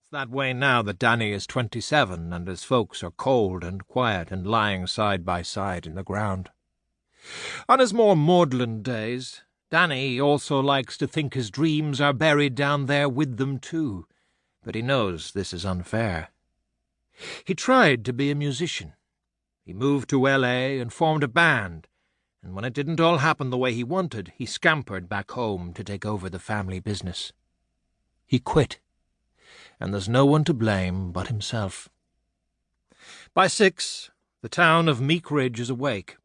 It's that way now that Danny is 27 and his folks are cold and quiet and lying side by side in the ground. On his more maudlin days, Danny also likes to think his dreams are buried down there with them too, but he knows this is unfair. He tried to be a musician. He moved to L.A. and formed a band, and when it didn't all happen the way he wanted, he scampered back home to take over the family business. He quit, and there's no one to blame but himself. By 6, the town of Meek Ridge is awake.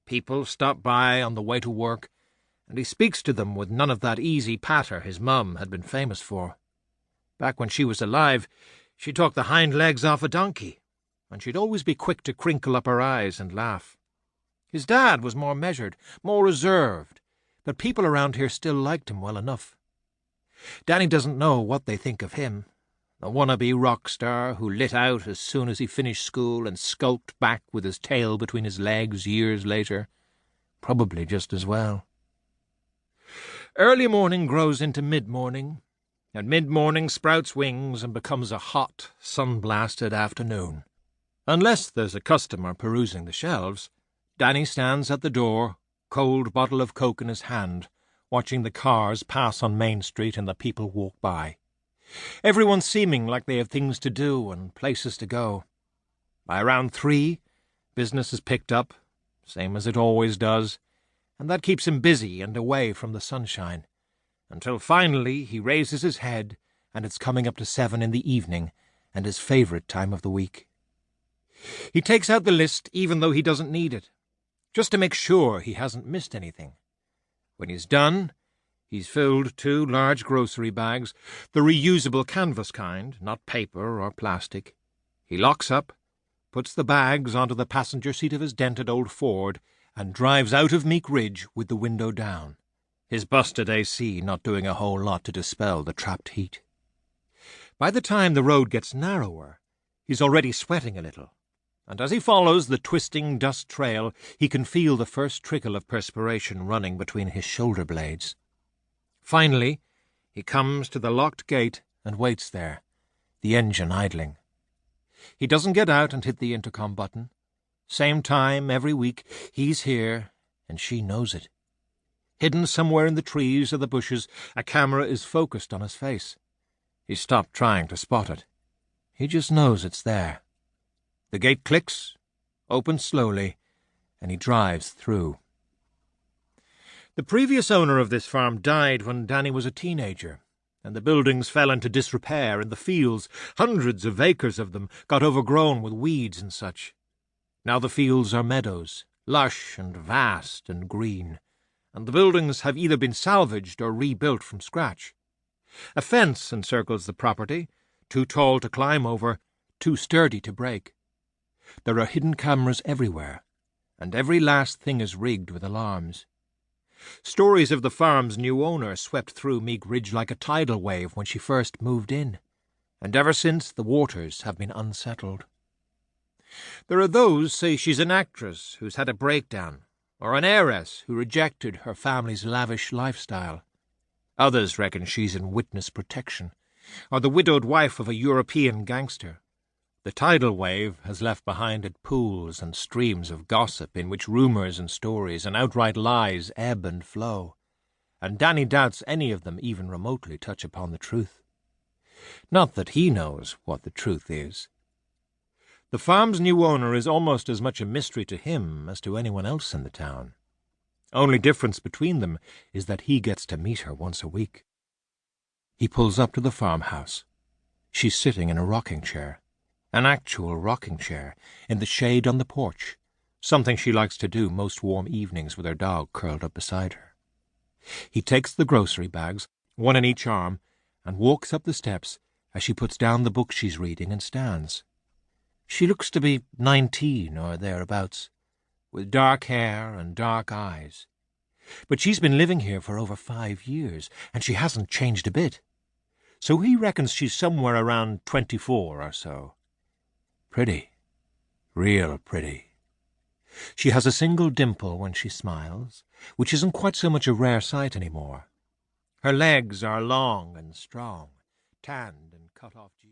People stop by on the way to work, and he speaks to them with none of that easy patter his mum had been famous for. Back when she was alive, she talked the hind legs off a donkey, and she'd always be quick to crinkle up her eyes and laugh. His dad was more measured, more reserved, but people around here still liked him well enough. Danny doesn't know what they think of him, a wannabe rock star who lit out as soon as he finished school and skulked back with his tail between his legs years later, probably just as well. Early morning grows into mid-morning, and mid-morning sprouts wings and becomes a hot, sun-blasted afternoon. Unless there's a customer perusing the shelves, Danny stands at the door, cold bottle of Coke in his hand, watching the cars pass on Main Street and the people walk by. Everyone seeming like they have things to do and places to go. By around 3, business is picked up, same as it always does, and that keeps him busy and away from the sunshine, until finally he raises his head and it's coming up to 7 in the evening, and his favourite time of the week. He takes out the list even though he doesn't need it, just to make sure he hasn't missed anything. When he's done, he's filled 2 large grocery bags, the reusable canvas kind, not paper or plastic. He locks up, puts the bags onto the passenger seat of his dented old Ford, and drives out of Meek Ridge with the window down, his busted AC not doing a whole lot to dispel the trapped heat. By the time the road gets narrower, he's already sweating a little, and as he follows the twisting dust trail, he can feel the first trickle of perspiration running between his shoulder blades. Finally, he comes to the locked gate and waits there, the engine idling. He doesn't get out and hit the intercom button. Same time every week, he's here, and she knows it. Hidden somewhere in the trees or the bushes, a camera is focused on his face. He stopped trying to spot it. He just knows it's there. The gate clicks, opens slowly, and he drives through. The previous owner of this farm died when Danny was a teenager, and the buildings fell into disrepair, and the fields, hundreds of acres of them, got overgrown with weeds and such. Now the fields are meadows, lush and vast and green, and the buildings have either been salvaged or rebuilt from scratch. A fence encircles the property, too tall to climb over, too sturdy to break. There are hidden cameras everywhere, and every last thing is rigged with alarms. Stories of the farm's new owner swept through Meek Ridge like a tidal wave when she first moved in, and ever since the waters have been unsettled. There are those say she's an actress who's had a breakdown, or an heiress who rejected her family's lavish lifestyle. Others reckon she's in witness protection, or the widowed wife of a European gangster. The tidal wave has left behind it pools and streams of gossip in which rumours and stories and outright lies ebb and flow, and Danny doubts any of them even remotely touch upon the truth. Not that he knows what the truth is. The farm's new owner is almost as much a mystery to him as to anyone else in the town. Only difference between them is that he gets to meet her once a week. He pulls up to the farmhouse. She's sitting in a rocking chair. An actual rocking chair, in the shade on the porch, something she likes to do most warm evenings with her dog curled up beside her. He takes the grocery bags, one in each arm, and walks up the steps as she puts down the book she's reading and stands. She looks to be 19 or thereabouts, with dark hair and dark eyes. But she's been living here for over 5 years, and she hasn't changed a bit. So he reckons she's somewhere around 24 or so. Pretty. Real pretty. She has a single dimple when she smiles, which isn't quite so much a rare sight anymore. Her legs are long and strong, tanned and cut off jeans.